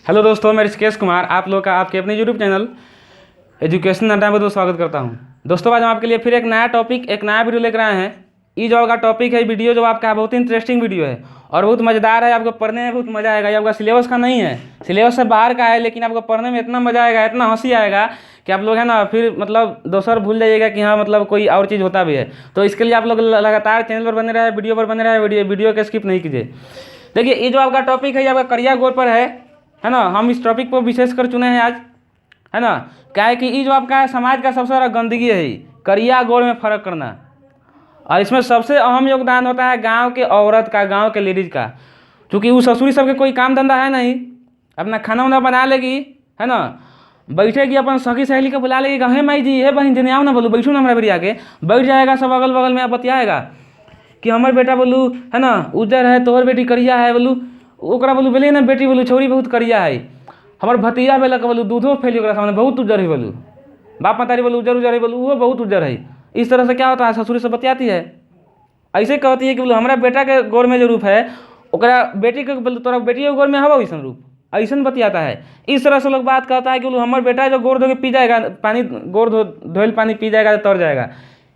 Hello दोस्तों, मैं ऋषिकेश कुमार आप लोग का आपके अपने यूट्यूब चैनल एजुकेशन अड्डा में स्वागत करता हूं। दोस्तों, आज हम आपके लिए फिर एक नया टॉपिक एक नया वीडियो लेकर आए हैं। ये जो आपका टॉपिक है वीडियो जो आपका बहुत ही इंटरेस्टिंग वीडियो है और बहुत मज़ेदार है। आपको पढ़ने में बहुत मज़ा आएगा। ये आपका सिलेबस का नहीं है, सिलेबस से बाहर का है, लेकिन आपको पढ़ने में इतना मज़ा आएगा, इतना हंसी आएगा कि आप लोग है ना फिर मतलब दोसर भूल जाइएगा कि हाँ मतलब कोई और चीज़ होता भी है। तो इसके लिए आप लोग लगातार चैनल पर बने रहे, वीडियो पर बने रहे, वीडियो को स्किप नहीं कीजिए। देखिए, ये जो आपका टॉपिक है ये आपका करिया गोर पर है ना। हम इस टॉपिक को विशेष कर चुने हैं आज, है ना। क्या है कि ये जो आपका समाज का सबसे बड़ा गंदगी है करिया गोर में फ़र्क करना, और इसमें सबसे अहम योगदान होता है गांव के औरत का, गांव के लेडीज़ का। क्योंकि वो ससुरी सबके कोई काम धंधा है नहीं, अपना खाना वाना बना लेगी, है ना, बैठेगी अपन सखी सहेली को बुला लेगी, हे माई जी, हे बहन जने आओ ना, बोलू बैठू ना हमारे बेरिया के, बैठ जाएगा सब अगल बगल में, बतियाएगा कि हमारे बेटा बोलू है ना उज्जर है, तोहर बेटी करिया है, बोलू ओकरा बोलू बोले ना बेटी बोलू छौरी बहुत करिया है, हमार भतीजा बेलक बोलू दूधो फैली ओकरा सामने बहुत उज्जर है, बोलू बाप मतारी बोलू उज्जर उज्जर है, बोलू वो बहुत उज्जर है। इस तरह से क्या होता है, ससुरी से बतियाती है, ऐसे कहती है कि बोलो हमारा बेटा के गोर में जो रूप है ओकरा बेटी के बोलू तोरा बेटी के गोर में हवा वैसन रूप, ऐसा बतियाता है। इस तरह से लोग बात करता है कि बोलो हमारा बेटा जो गोर धो के पी जाएगा पानी, गोर धोल पानी पी जाएगा तो तर जाएगा,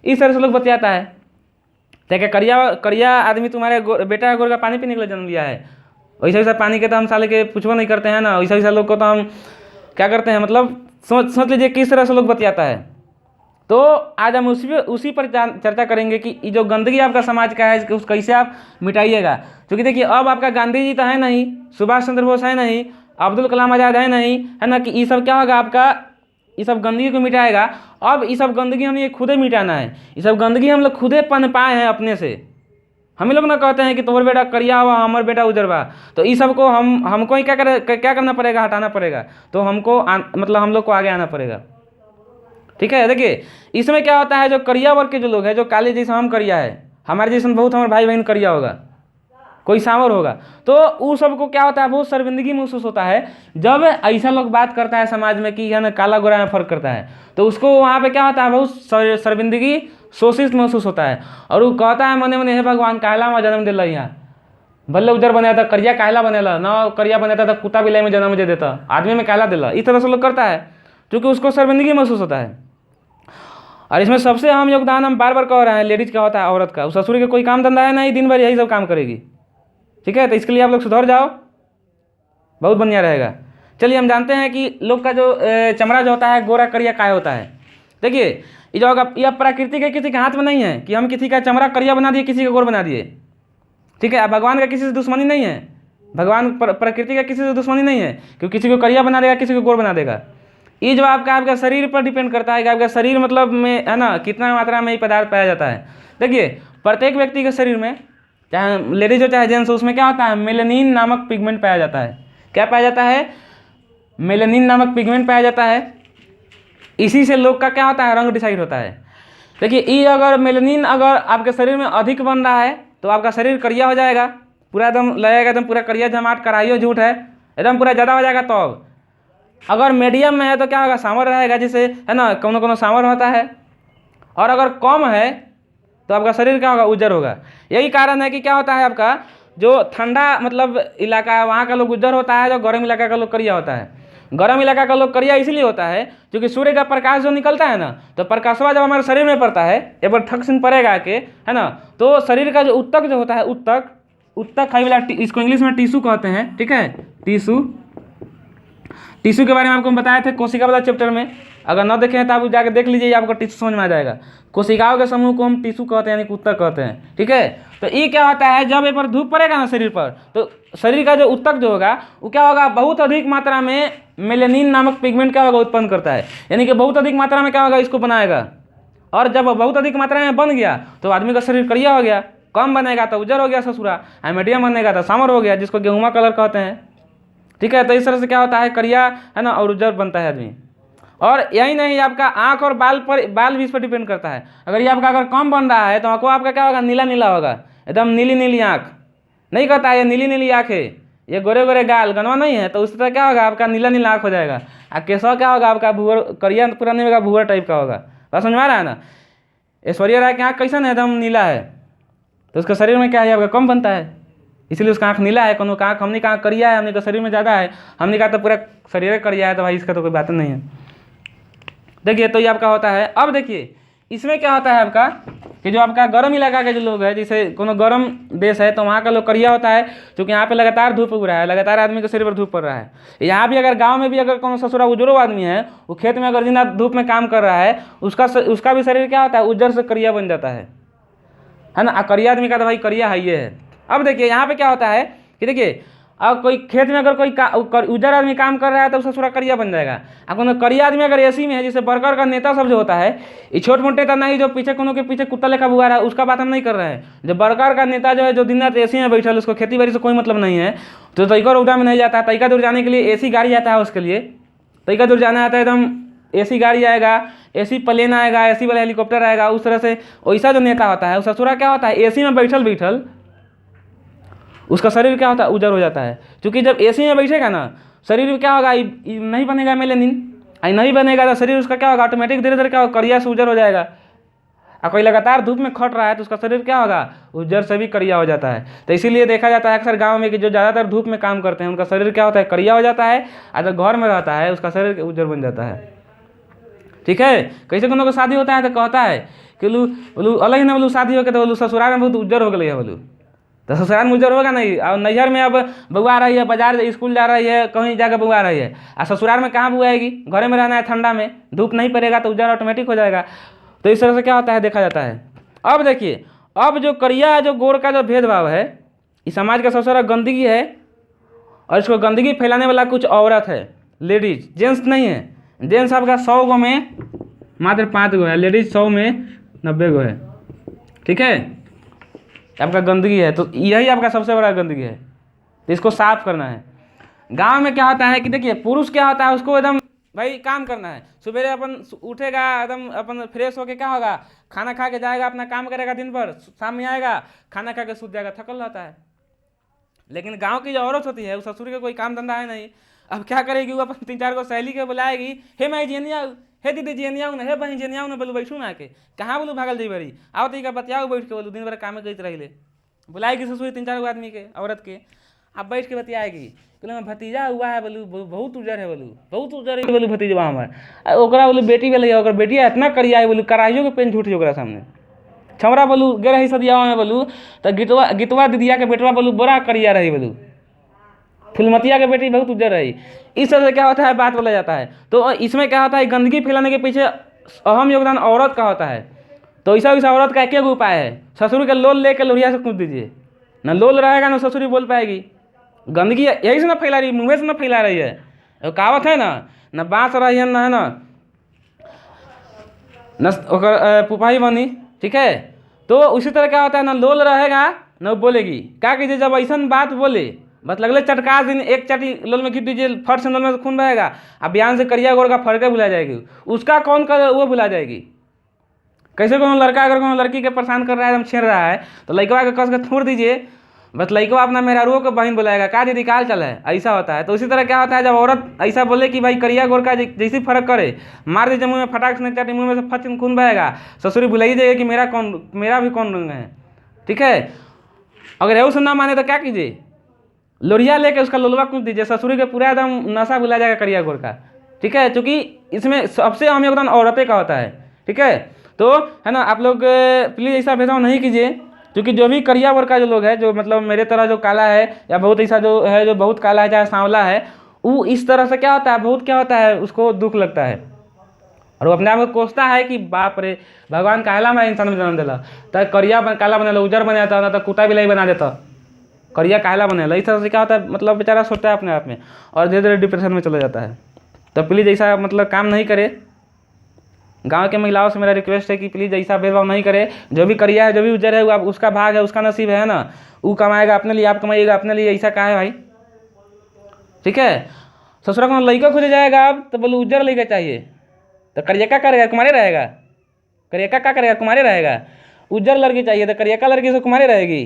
इस तरह से लोग बतियाता है। तो क्या करिया आदमी तुम्हारे बेटा का गोर का पानी पीने के लिए जन्म लिया है? वैसा वैसा पानी के तो हम साले के पूछवा नहीं करते हैं ना, वैसा वैसा लोग को तो हम क्या करते हैं, मतलब सोच लीजिए किस तरह से लोग बतियाता है। तो आज हम उसी पर चर्चा करेंगे कि ये जो गंदगी आपका समाज का है उसको कैसे आप मिटाइएगा। क्योंकि देखिए, अब आपका गांधी जी तो है नहीं, सुभाष चंद्र बोस है नहीं, अब्दुल कलाम आज़ाद है नहीं, है ना, कि ये सब क्या होगा आपका, ये सब गंदगी को मिटाएगा। अब ये सब गंदगी हमें खुदे मिटाना है, ये सब गंदगी हम लोग खुदे पनपाए हैं अपने से। हम लोग ना कहते हैं कि तुम्हारा बेटा करिया हुआ हमारा बेटा उजर बा, तो इस सब को हमको ही क्या करना पड़ेगा, हटाना पड़ेगा। तो हमको मतलब हम लोग को आगे आना पड़ेगा, ठीक है। देखिए, इसमें क्या होता है, जो करिया वर्ग के जो लोग हैं, जो काले जैसा हम करिया है, हमारे जैसा बहुत हमारे भाई बहन करिया होगा, कोई सांवर होगा, तो उस सबको क्या होता है, बहुत शर्मिंदगी महसूस होता है जब ऐसा लोग बात करता है समाज में कि है ना काला गोरा में फ़र्क करता है, तो उसको वहाँ पे क्या होता है, बहुत शर्मिंदगी शोषित महसूस होता है। और वो कहता है मने मने, हे भगवान काला में जन्म दिला, यहाँ भले उधर बनाया था करिया काला बनेला ना, करिया बनाता था कुत्ता बिलाई में जन्म मुझे देता, आदमी में काला दिला, इस तरह से लोग करता है क्योंकि उसको शर्मिंदगी महसूस होता है। और इसमें सबसे अहम योगदान हम बार बार कह रहे हैं लेडीज़ का होता है, औरत का। उस ससुर के कोई काम धंधा है नहीं, दिन भर यही सब काम करेगी, ठीक है। तो इसके लिए आप लोग सुधर जाओ, बहुत बढ़िया रहेगा। चलिए, हम जानते हैं कि लोग का जो चमड़ा जो होता है गोरा करिया काय होता है। देखिए, ये जो होगा यह प्रकृति के किसी के हाथ में नहीं है कि हम किसी का चमड़ा करिया बना दिए, किसी का गोर बना दिए, ठीक है। भगवान का किसी से दुश्मनी नहीं है, भगवान प्रकृति का किसी से दुश्मनी नहीं है कि किसी को करिया बना देगा, किसी को गोर बना देगा। ये जो आपका शरीर पर डिपेंड करता है कि आपका शरीर मतलब में है ना कितना मात्रा में ये पदार्थ पाया जाता है। देखिए, प्रत्येक व्यक्ति के शरीर में, चाहे लेडीज हो चाहे जेंट्स हो, उसमें क्या होता है, मेलेनिन नामक पिगमेंट पाया जाता है। क्या पाया जाता है? मेलेनिन नामक पिगमेंट पाया जाता है। इसी से लोग का क्या होता है, रंग डिसाइड होता है। देखिए, ये अगर मेलेनिन अगर आपके शरीर में अधिक बन रहा है तो आपका शरीर करिया हो जाएगा, पूरा एकदम लगेगा एकदम पूरा करिया जमाट, कराइयो झूठ है, एकदम पूरा ज़्यादा हो जाएगा। तो अगर मीडियम में है तो क्या होगा, सांवर रहेगा, जिसे है ना कोनो सांवर होता है। और अगर कम है तो आपका शरीर क्या होगा, उज्जर होगा। यही कारण है कि क्या होता है, आपका जो ठंडा मतलब इलाका है वहाँ का लोग उज्जर होता है, जो गर्म इलाका का लोग करिया होता है। गर्म इलाका का लोग करिया इसलिए होता है क्योंकि सूर्य का प्रकाश जो निकलता है ना, तो प्रकाशवा जब हमारे शरीर में पड़ता है, एक बार ठक सिन पड़ेगा के, है ना, तो शरीर का जो उत्तक जो होता है, उत्तक खाई वाला, इसको इंग्लिश में टिश्यू कहते हैं, ठीक है। टिश्यू के बारे में आपको हम बताए थे कोशिका वाला चैप्टर में, अगर न देखें तो आप जाकर देख लीजिए, आपको टिश्यू समझ में आ जाएगा। कोशिकाओं के समूह को हम टिश्यू कहते हैं, यानी उत्तक कहते हैं, ठीक है। तो ये क्या होता है, जब ये पर धूप पड़ेगा ना शरीर पर, तो शरीर का जो उत्तक जो होगा वो क्या होगा, बहुत अधिक मात्रा में मेलेनिन नामक पिगमेंट क्या होगा उत्पन्न करता है, यानी कि बहुत अधिक मात्रा में क्या होगा, इसको बनाएगा। और जब बहुत अधिक मात्रा में बन गया तो आदमी का शरीर करिया हो गया। कम बनेगा तो उज्जर हो गया ससुरा, मीडियम बनेगा तो सांवर हो गया, जिसको गेहुआ कलर कहते हैं, ठीक है। तो इस तरह से क्या होता है, करिया है ना और उज्जर बनता है आदमी। और यही नहीं, आपका आँख और बाल भी इस पर डिपेंड करता है। अगर ये आपका अगर कम बन रहा है तो आँखों आपका क्या होगा, नीला नीला होगा, एकदम नीली नीली आँख। नहीं कहता है ये नीली नीली आँख है, ये गोरे गोरे गाल गनवा नहीं है, तो उस तरह क्या होगा, आपका नीला नीला आँख हो जाएगा। और केसवा क्या होगा, आपका भूअर, करिया पूरा नहीं होगा, भूअर टाइप का होगा। बात समझ में आ रहा है ना। ऐश्वर्या राय की आँख कैसा है, एकदम नीला है, तो उसका शरीर में क्या है, आपका कम बनता है, इसलिए उसका आँख नीला है, कोनो का आँख हमने कहा करिया है, हमने का शरीर में ज़्यादा है, हमने कहा तो पूरा शरीर करिया है, तो भाई इसका तो कोई बात नहीं है। देखिए तो ये आपका होता है। अब देखिए इसमें क्या होता है आपका कि जो आपका गर्म इलाका के जो लोग हैं, जैसे कोनो गर्म देश है तो वहाँ का लोग करिया होता है, क्योंकि यहाँ पे लगातार धूप उग रहा है, लगातार आदमी के शरीर पर धूप पड़ रहा है। यहाँ भी अगर गांव में भी अगर कोनो ससुरा उजरो आदमी है, वो खेत में अगर जिंदा धूप में काम कर रहा है, उसका भी शरीर क्या होता है, उज्जर से करिया बन जाता है ना। करिया आदमी का तो भाई करिया है ये है। अब देखिए यहाँ पे क्या होता है कि देखिए अब कोई खेत में अगर कोई उजर आदमी काम कर रहा है तो उसका पूरा करिया बन जाएगा। अब कोनो करिया आदमी अगर एसी में है, जैसे वर्कर का नेता सब जो होता है, ये छोट मोट नेता नहीं जो पीछे कोनो के पीछे कुत्ता लेखा बुआ रहा है, उसका बात हम नहीं कर रहे हैं। जो वर्कर का नेता जो है, जो दिन रात एसी में बैठल, उसको खेती बाड़ी से कोई मतलब नहीं है, तो तैका रौदा में नहीं जाता है। तैका दूर जाने के लिए एसी गाड़ी आता है, उसके लिए तैका दूर जाना आता है एकदम एसी गाड़ी आएगा, एसी प्लेन आएगा, एसी वाला हेलीकॉप्टर आएगा। उस तरह से वैसा जो नेता होता है, उस ससुरा क्या होता है, एसी में बैठल बैठल उसका शरीर क्या होता है, उजर हो जाता है। क्योंकि जब एसी में बैठेगा ना, शरीर में क्या होगा, नहीं बनेगा मेलेनिन, नहीं बनेगा तो शरीर उसका क्या होगा, ऑटोमेटिक धीरे धीरे क्या होगा, करिया से उजर हो जाएगा। और कोई लगातार धूप में खट रहा है तो उसका शरीर क्या होगा, उज्जर से भी करिया हो जाता है। तो इसीलिए देखा जाता है अक्सर गांव में कि जो ज़्यादातर धूप में काम करते हैं उनका शरीर क्या होता है, करिया हो जाता है। और जो घर में रहता है उसका शरीर उज्जर बन जाता है। ठीक है। कैसे कोनो को शादी होता है तो कहता है कि बोलू अलग ना, बोलू शादी हो के तो बोलू ससुराल में बहुत उज्जर हो गई है, बोलू तो ससुराल में उज्जर होगा नहीं। और नैहर में अब बुआ रही है, बाजार स्कूल जा रही है, कहीं जाकर बुआ रही है, और ससुराल में कहाँ बुआएगी, घरे में रहना है, ठंडा में धूप नहीं पड़ेगा तो उज्जर ऑटोमेटिक हो जाएगा। तो इस तरह से क्या होता है देखा जाता है। अब देखिए, अब जो करिया जो गोर का जो भेदभाव है, इस समाज का सबसे बड़ा गंदगी है, और इसको गंदगी फैलाने वाला कुछ औरत है, लेडीज, जेंट्स नहीं है। जेंट्स आपका 100 गो में मात्र 5 गो है, लेडीज 100 में 90 गो है। ठीक है, आपका गंदगी है, तो यही आपका सबसे बड़ा गंदगी है, तो इसको साफ करना है। गांव में क्या होता है कि देखिए, पुरुष क्या होता है, उसको एकदम भाई काम करना है, सुबह अपन उठेगा एकदम अपन फ्रेश होके क्या होगा, खाना खा के जाएगा, अपना काम करेगा दिन भर, शाम में आएगा खाना खा के सूत जाएगा, थकल रहता है। लेकिन गांव की जो औरत होती है, उस ससुर का कोई काम धंधा है नहीं। अब क्या करेगी, वो अपन 3-4 को सहेली के बुलाएगी, हे माई जेनिया, हे दीदी जेनिया ना, हे बहन जेनिया ना, बोलू बैठू ना के, कहाँ बोलू भागल दी बड़ी, आओ तो का बतियाओ बैठ के, बोलू दिन भर काम करते रही ले। बुलाएगी ससुर 3-4 गो आदमी के, औरत के, अब बैठ के बतियाएगी, बोले भतीजा हुआ है, बोलू बहुत उजर है, बोलू बहुत उजर है, बोलू भतीजवा हमार ओकरा, बोलू बेटी वाले ओकर बेटिया इतना करिया है, बोलू कराइयो के पेन झूठ ओकरा सामने छमरा, बोलू गे रही सदियावा में, बोलू तो गितवा दीदिया के बेटवा, बोलू बड़ा करिया रही, बोलू फुलमतिया के बेटी बहुत उज्जर रही। इस तरह से क्या होता है, बात बोला जाता है। तो इसमें क्या होता है, गंदगी फैलाने के पीछे अहम योगदान औरत का होता है। तो ऐसा औरत का एक एक उपाय है, ससुर के लोल लेकर लोहिया से कूद दीजिए, ना लोल रहेगा ना ससुरी बोल पाएगी। गंदगी यही से ना फैला रही, मुँह से ना फैला रही है। कहावत है ना बाँस रही है ना, है ना पुपाही बनी। ठीक है, तो उसी तरह क्या होता है, ना लोल रहेगा ना बोलेगी। क्या कीजिए, जब ऐसा बात बोले, बस लगले चटका दिन एक चटी लोल में गिर दीजिए, फट से लोल में खून बहेगा, अब बयान से करिया गोर का फर्क भुला जाएगी, उसका कौन कर वो भुला जाएगी। कैसे कोनो लड़का अगर कोनो लड़की के परेशान कर रहा है, एकदम छेड़ रहा है, तो लड़कवा के कस के छोड़ दीजिए, बस लड़कवा अपना मेहरारुओं को बहन बुलाएगा, का दीदी काल चल है, ऐसा होता है। तो उसी तरह क्या होता है, जब औरत ऐसा बोले कि भाई करिया गोर का जैसी फर्क करे, मार दीजिए मुँह में, फटाक से चटी मुँह में से फट खून बहेगा, ससुरी बुलाई जाएगी कि मेरा भी कौन रंग है। ठीक है, अगर ऐसा ना माने तो क्या कीजिए, लोरिया लेके उसका लोलवा कूद दीजिए, ससुरी के पूरा एकदम नशा भुला जाएगा करिया गोर का। ठीक है, क्योंकि इसमें सबसे अहम योगदान औरतें का होता है। ठीक है, तो है ना, आप लोग प्लीज़ ऐसा भेदभाव नहीं कीजिए, क्योंकि जो भी करिया गोर का जो लोग है, जो मतलब मेरे तरह जो काला है, या बहुत ऐसा जो है जो बहुत काला है, चाहे सांवला है, वो इस तरह से क्या होता है, बहुत क्या होता है, उसको दुख लगता है, और वो अपने आप में कोसता है कि बाप रे, भगवान काला में इंसान में जन्म दिला, तो करिया काला बनेला, उजर बना देता, ना तो कुत्ता बिलाई बना देता, करिया काला बनेला। इस तरह से क्या होता है, मतलब बेचारा सोचता है अपने आप में, और धीरे धीरे डिप्रेशन में चला जाता है। तो प्लीज़ ऐसा मतलब काम नहीं करे। गांव के महिलाओं से मेरा रिक्वेस्ट है कि प्लीज़ ऐसा भेदभाव नहीं करे। जो भी करिया है, जो भी उजर है, वो उसका भाग है, उसका नसीब है ना, वो कमाएगा अपने लिए, आप कमाइएगा अपने लिए, ऐसा कहा है भाई। ठीक है, ससुरा को लड़का खोजे जाएगा आप तो बोलो उज्जर लड़का चाहिए, तो करिया का करेगा, कुमारी रहेगा, करिया का करेगा, कुमारी रहेगा। उज्जर लड़की चाहिए तो करिया का लड़की से कुमारी रहेगी,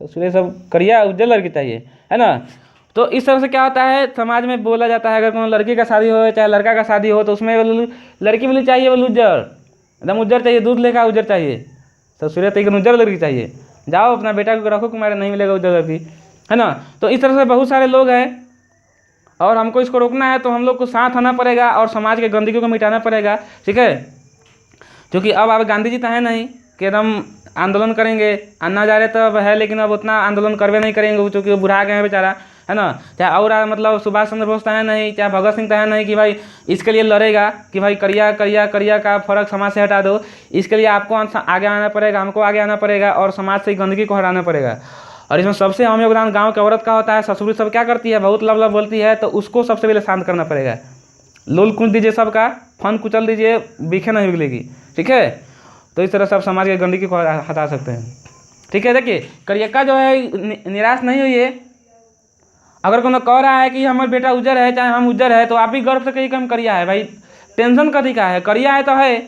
ससुरे सब करिया उज्जर लड़की चाहिए, है ना। तो इस तरह से क्या होता है, समाज में बोला जाता है, अगर कोनो लड़की का शादी हो चाहे लड़का का शादी हो, तो उसमें लड़की बोली चाहिए, बोलो उज्जर, एकदम उज्जर चाहिए, दूध लेखा उज्जर चाहिए, ससुरे तो एकदम उज्जर लड़की चाहिए। जाओ अपना बेटा को रखो, तुम्हारे नहीं मिलेगा उस जगह की, है ना। तो इस तरह से बहुत सारे लोग हैं और हमको इसको रोकना है तो हम लोग को साथ आना पड़ेगा और समाज के गंदगी को मिटाना पड़ेगा, ठीक है। क्योंकि अब गांधी जी तो है नहीं कि एकदम आंदोलन करेंगे, अन्ना जा रहे तब है, लेकिन अब उतना आंदोलन करवे नहीं करेंगे क्योंकि वो बुढ़ा गए हैं बेचारा, है ना। चाहे और मतलब सुभाष चंद्र बोस तो है नहीं, चाहे भगत सिंह तो है नहीं कि भाई इसके लिए लड़ेगा कि भाई करिया करिया करिया का फर्क समाज से हटा दो। इसके लिए आपको आगे आना पड़ेगा, हमको आगे आना पड़ेगा और समाज से गंदगी को हटाना पड़ेगा। और इसमें सबसे अहम योगदान गाँव की औरत का होता है। ससुर सब क्या करती है, बहुत लब लब बोलती है, तो उसको सबसे पहले शांत करना पड़ेगा। लोल कूच दीजिए सबका, फन कुचल दीजिए, बीखे नहीं बिगलेगी, ठीक है। तो इस तरह से आप समाज की गंदगी को हटा सकते हैं, ठीक है। देखिए करियक्का जो है निराश नहीं हुई है। अगर कोई कह रहा है कि हमारा बेटा उज्जर है, चाहे हम उज्जर है, तो आप भी गर्व से कहिए कि हम करिया है। भाई टेंशन कथी का है, करिया है तो है,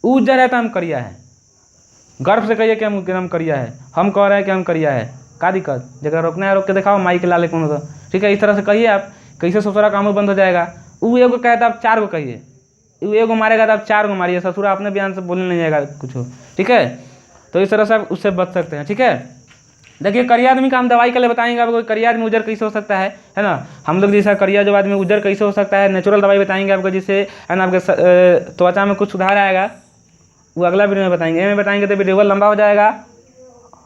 उज्जर है तो हम करिया है। गर्व से कहिए कि हम करिया है, हम कह रहे हैं कि हम करिया है, का दिक्कत। जगह रोकना है रोक के दिखाओ, माई के लाले कौन, ठीक है। इस तरह से कहिए आप, कैसे ससुरा काम बंद हो जाएगा। वो एगो कहता आप 4 गो कहिए, वो एगो मारेगा तो आप 4 गो मारिए, ससुरा अपने बयान से बोलने नहीं जाएगा कुछ, ठीक है। तो इस तरह से आप उससे बच सकते हैं, ठीक है। देखिए करिया आदमी का हम दवाई के लिए बताएंगे आपको, करिया आदमी उज्जर कैसे हो सकता है ना। हम लोग जैसा करिया जो आदमी उज्जर कैसे हो सकता है, नेचुरल दवाई बताएंगे आपको, जिससे है ना आपके त्वचा में कुछ सुधार आएगा। वो अगला वीडियो में बताएंगे। में बताएंगे तो वीडियो लंबा हो जाएगा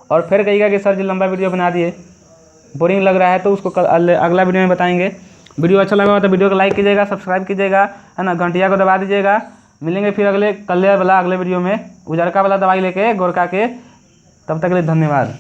और फिर कहिएगा कि सर जी लंबा वीडियो बना दिए, बोरिंग लग रहा है, तो उसको अगला वीडियो में बताएंगे। वीडियो अच्छा लगा तो वीडियो को लाइक कीजिएगा, सब्सक्राइब कीजिएगा, है ना, घंटिया को दबा दीजिएगा। मिलेंगे फिर अगले वीडियो में उजरका वाला दवाई लेके गोरका के। तब तक के लिए धन्यवाद।